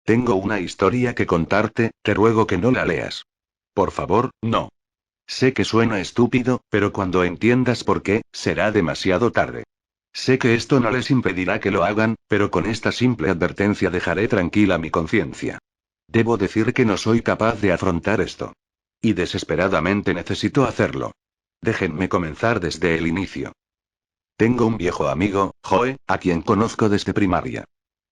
Tengo una historia que contarte, te ruego que no la leas. Por favor, no. Sé que suena estúpido, pero cuando entiendas por qué, será demasiado tarde. Sé que esto no les impedirá que lo hagan, pero con esta simple advertencia dejaré tranquila mi conciencia. Debo decir que no soy capaz de afrontar esto. Y desesperadamente necesito hacerlo. Déjenme comenzar desde el inicio. Tengo un viejo amigo, Joe, a quien conozco desde primaria.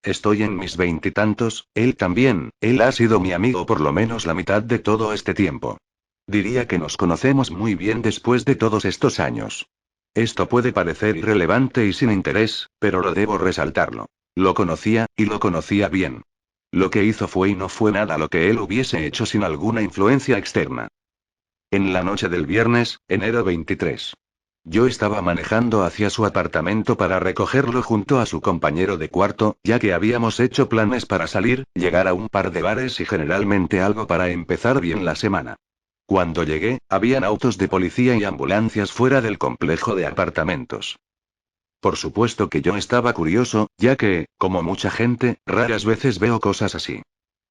Estoy en mis veintitantos, él también, él ha sido mi amigo por lo menos la mitad de todo este tiempo. Diría que nos conocemos muy bien después de todos estos años. Esto puede parecer irrelevante y sin interés, pero lo debo resaltarlo. Lo conocía, y lo conocía bien. Lo que hizo fue y no fue nada lo que él hubiese hecho sin alguna influencia externa. En la noche del viernes, enero 23. Yo estaba manejando hacia su apartamento para recogerlo junto a su compañero de cuarto, ya que habíamos hecho planes para salir, llegar a un par de bares y generalmente algo para empezar bien la semana. Cuando llegué, habían autos de policía y ambulancias fuera del complejo de apartamentos. Por supuesto que yo estaba curioso, ya que, como mucha gente, raras veces veo cosas así.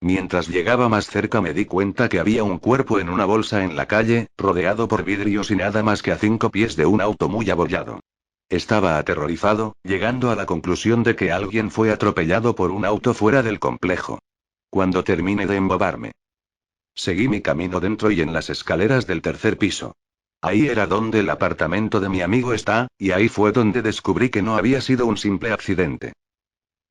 Mientras llegaba más cerca me di cuenta que había un cuerpo en una bolsa en la calle, rodeado por vidrios y nada más que a 5 pies de un auto muy abollado. Estaba aterrorizado, llegando a la conclusión de que alguien fue atropellado por un auto fuera del complejo. Cuando terminé de embobarme, seguí mi camino dentro y en las escaleras del tercer piso. Ahí era donde el apartamento de mi amigo está, y ahí fue donde descubrí que no había sido un simple accidente.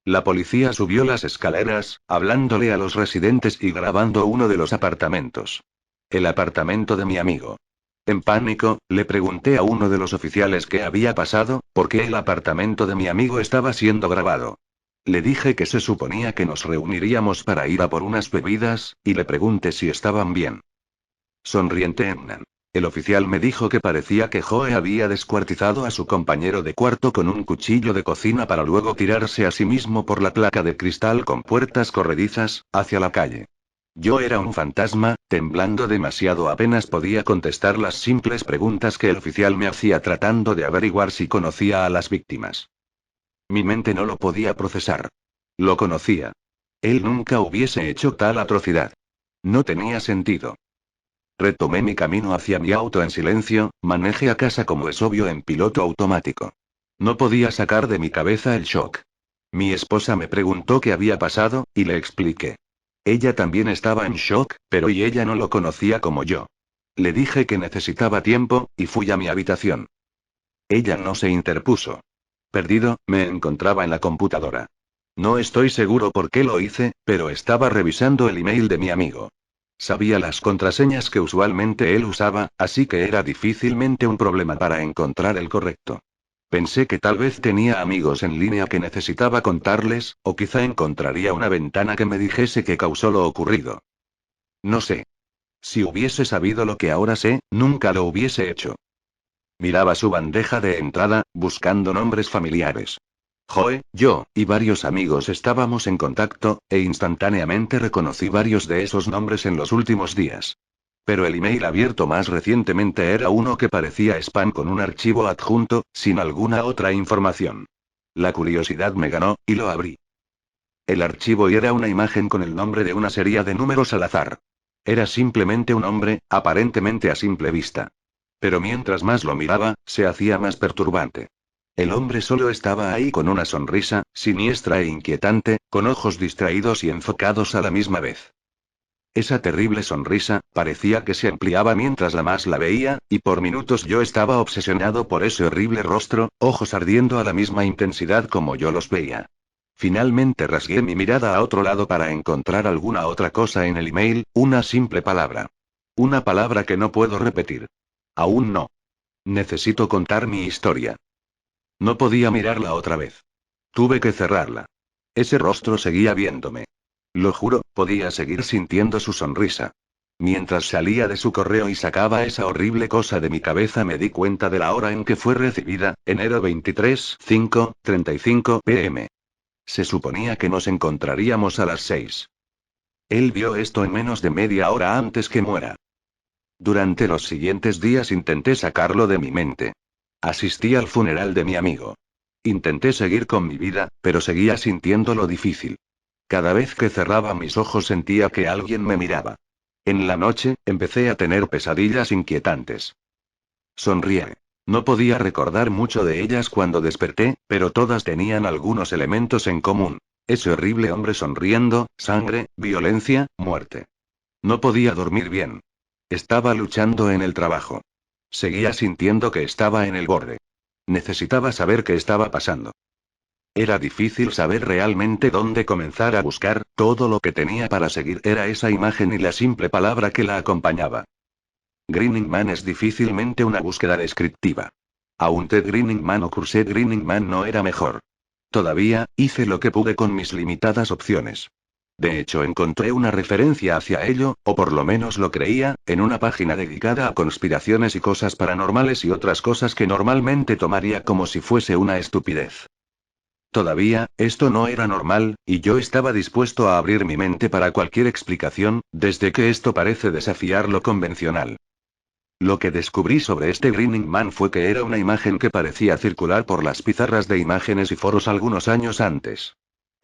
La policía subió las escaleras, hablándole a los residentes y grabando uno de los apartamentos. El apartamento de mi amigo. En pánico, le pregunté a uno de los oficiales qué había pasado, por qué el apartamento de mi amigo estaba siendo grabado. Le dije que se suponía que nos reuniríamos para ir a por unas bebidas, y le pregunté si estaban bien. Sonriente Emnan. El oficial me dijo que parecía que Joe había descuartizado a su compañero de cuarto con un cuchillo de cocina para luego tirarse a sí mismo por la placa de cristal con puertas corredizas, hacia la calle. Yo era un fantasma, temblando demasiado apenas podía contestar las simples preguntas que el oficial me hacía tratando de averiguar si conocía a las víctimas. Mi mente no lo podía procesar. Lo conocía. Él nunca hubiese hecho tal atrocidad. No tenía sentido. Retomé mi camino hacia mi auto en silencio, manejé a casa como es obvio en piloto automático. No podía sacar de mi cabeza el shock. Mi esposa me preguntó qué había pasado, y le expliqué. Ella también estaba en shock, pero y ella no lo conocía como yo. Le dije que necesitaba tiempo, y fui a mi habitación. Ella no se interpuso. Perdido, me encontraba en la computadora. No estoy seguro por qué lo hice, pero estaba revisando el email de mi amigo. Sabía las contraseñas que usualmente él usaba, así que era difícilmente un problema para encontrar el correcto. Pensé que tal vez tenía amigos en línea que necesitaba contarles, o quizá encontraría una ventana que me dijese qué causó lo ocurrido. No sé. Si hubiese sabido lo que ahora sé, nunca lo hubiese hecho. Miraba su bandeja de entrada, buscando nombres familiares. Joe, yo, y varios amigos estábamos en contacto, e instantáneamente reconocí varios de esos nombres en los últimos días. Pero el email abierto más recientemente era uno que parecía spam con un archivo adjunto, sin alguna otra información. La curiosidad me ganó, y lo abrí. El archivo era una imagen con el nombre de una serie de números al azar. Era simplemente un hombre, aparentemente a simple vista. Pero mientras más lo miraba, se hacía más perturbante. El hombre solo estaba ahí con una sonrisa, siniestra e inquietante, con ojos distraídos y enfocados a la misma vez. Esa terrible sonrisa, parecía que se ampliaba mientras la más la veía, y por minutos yo estaba obsesionado por ese horrible rostro, ojos ardiendo a la misma intensidad como yo los veía. Finalmente rasgué mi mirada a otro lado para encontrar alguna otra cosa en el email, una simple palabra. Una palabra que no puedo repetir. Aún no. Necesito contar mi historia. No podía mirarla otra vez. Tuve que cerrarla. Ese rostro seguía viéndome. Lo juro, podía seguir sintiendo su sonrisa. Mientras salía de su correo y sacaba esa horrible cosa de mi cabeza me di cuenta de la hora en que fue recibida, enero 23, 5:35 p.m. Se suponía que nos encontraríamos a las 6. Él vio esto en menos de media hora antes que muera. Durante los siguientes días intenté sacarlo de mi mente. Asistí al funeral de mi amigo. Intenté seguir con mi vida, pero seguía sintiéndolo difícil. Cada vez que cerraba mis ojos sentía que alguien me miraba. En la noche, empecé a tener pesadillas inquietantes. Sonríe. No podía recordar mucho de ellas cuando desperté, pero todas tenían algunos elementos en común. Ese horrible hombre sonriendo, sangre, violencia, muerte. No podía dormir bien. Estaba luchando en el trabajo. Seguía sintiendo que estaba en el borde. Necesitaba saber qué estaba pasando. Era difícil saber realmente dónde comenzar a buscar, todo lo que tenía para seguir era esa imagen y la simple palabra que la acompañaba. Grinning Man es difícilmente una búsqueda descriptiva. Aún Ted Grinning Man o Crusade Grinning Man no era mejor. Todavía, hice lo que pude con mis limitadas opciones. De hecho, encontré una referencia hacia ello, o por lo menos lo creía, en una página dedicada a conspiraciones y cosas paranormales y otras cosas que normalmente tomaría como si fuese una estupidez. Todavía, esto no era normal, y yo estaba dispuesto a abrir mi mente para cualquier explicación, desde que esto parece desafiar lo convencional. Lo que descubrí sobre este Grinning Man fue que era una imagen que parecía circular por las pizarras de imágenes y foros algunos años antes.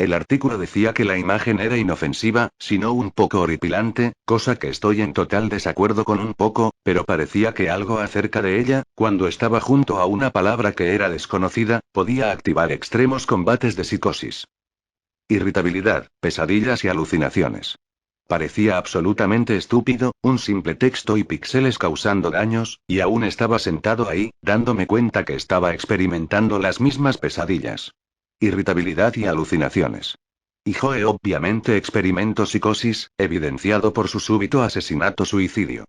El artículo decía que la imagen era inofensiva, sino un poco horripilante, cosa que estoy en total desacuerdo con un poco, pero parecía que algo acerca de ella, cuando estaba junto a una palabra que era desconocida, podía activar extremos combates de psicosis. Irritabilidad, pesadillas y alucinaciones. Parecía absolutamente estúpido, un simple texto y píxeles causando daños, y aún estaba sentado ahí, dándome cuenta que estaba experimentando las mismas pesadillas. Irritabilidad y alucinaciones. Y Joe obviamente experimentó psicosis, evidenciado por su súbito asesinato-suicidio.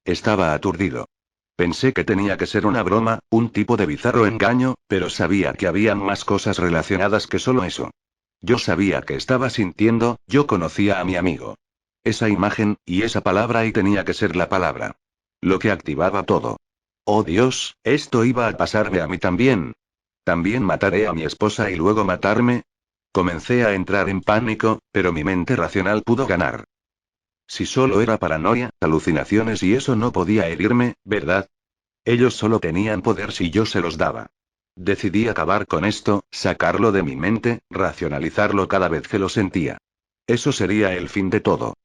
Estaba aturdido. Pensé que tenía que ser una broma, un tipo de bizarro engaño, pero sabía que habían más cosas relacionadas que solo eso. Yo sabía que estaba sintiendo, yo conocía a mi amigo. Esa imagen, y esa palabra y tenía que ser la palabra. Lo que activaba todo. Oh Dios, esto iba a pasarme a mí también. ¿También mataré a mi esposa y luego matarme? Comencé a entrar en pánico, pero mi mente racional pudo ganar. Si solo era paranoia, alucinaciones y eso no podía herirme, ¿verdad? Ellos solo tenían poder si yo se los daba. Decidí acabar con esto, sacarlo de mi mente, racionalizarlo cada vez que lo sentía. Eso sería el fin de todo.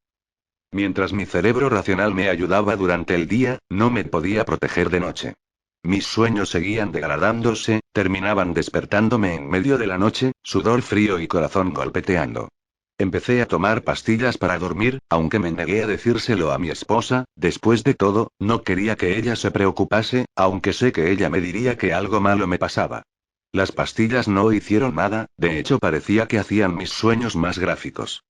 Mientras mi cerebro racional me ayudaba durante el día, no me podía proteger de noche. Mis sueños seguían degradándose, terminaban despertándome en medio de la noche, sudor frío y corazón golpeteando. Empecé a tomar pastillas para dormir, aunque me negué a decírselo a mi esposa, después de todo, no quería que ella se preocupase, aunque sé que ella me diría que algo malo me pasaba. Las pastillas no hicieron nada, de hecho parecía que hacían mis sueños más gráficos.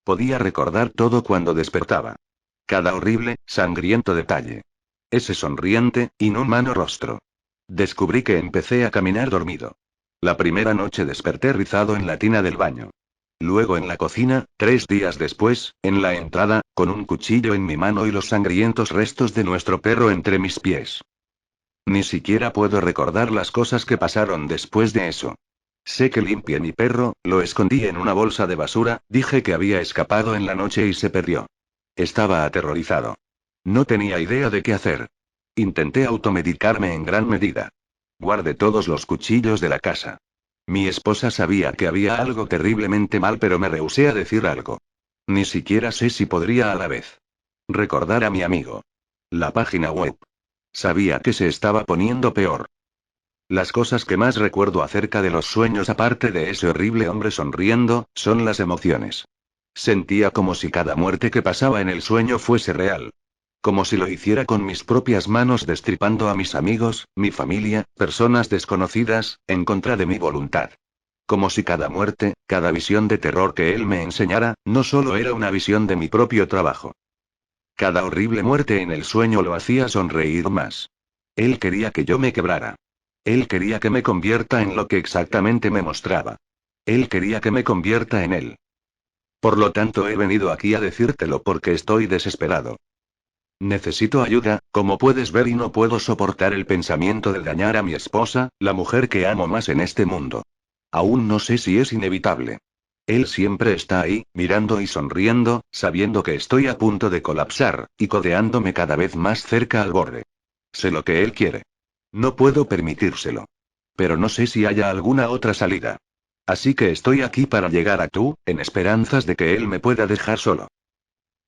Podía recordar todo cuando despertaba. Cada horrible, sangriento detalle. Ese sonriente, inhumano rostro. Descubrí que empecé a caminar dormido. La primera noche desperté rizado en la tina del baño. Luego en la cocina, 3 días después, en la entrada, con un cuchillo en mi mano y los sangrientos restos de nuestro perro entre mis pies. Ni siquiera puedo recordar las cosas que pasaron después de eso. Sé que limpié mi perro, lo escondí en una bolsa de basura, dije que había escapado en la noche y se perdió. Estaba aterrorizado. No tenía idea de qué hacer. Intenté automedicarme en gran medida. Guardé todos los cuchillos de la casa. Mi esposa sabía que había algo terriblemente mal, pero me rehusé a decir algo. Ni siquiera sé si podría a la vez recordar a mi amigo. La página web. Sabía que se estaba poniendo peor. Las cosas que más recuerdo acerca de los sueños, aparte de ese horrible hombre sonriendo, son las emociones. Sentía como si cada muerte que pasaba en el sueño fuese real. Como si lo hiciera con mis propias manos, destripando a mis amigos, mi familia, personas desconocidas, en contra de mi voluntad. Como si cada muerte, cada visión de terror que él me enseñara, no solo era una visión de mi propio trabajo. Cada horrible muerte en el sueño lo hacía sonreír más. Él quería que yo me quebrara. Él quería que me convierta en lo que exactamente me mostraba. Él quería que me convierta en él. Por lo tanto, he venido aquí a decírtelo porque estoy desesperado. Necesito ayuda, como puedes ver, y no puedo soportar el pensamiento de dañar a mi esposa, la mujer que amo más en este mundo. Aún no sé si es inevitable. Él siempre está ahí, mirando y sonriendo, sabiendo que estoy a punto de colapsar, y codeándome cada vez más cerca al borde. Sé lo que él quiere. No puedo permitírselo. Pero no sé si haya alguna otra salida. Así que estoy aquí para llegar a tú, en esperanzas de que él me pueda dejar solo.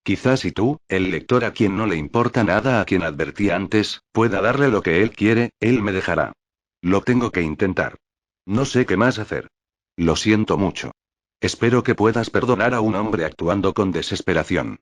Quizás si tú, el lector a quien no le importa nada, a quien advertí antes, pueda darle lo que él quiere, él me dejará. Lo tengo que intentar. No sé qué más hacer. Lo siento mucho. Espero que puedas perdonar a un hombre actuando con desesperación.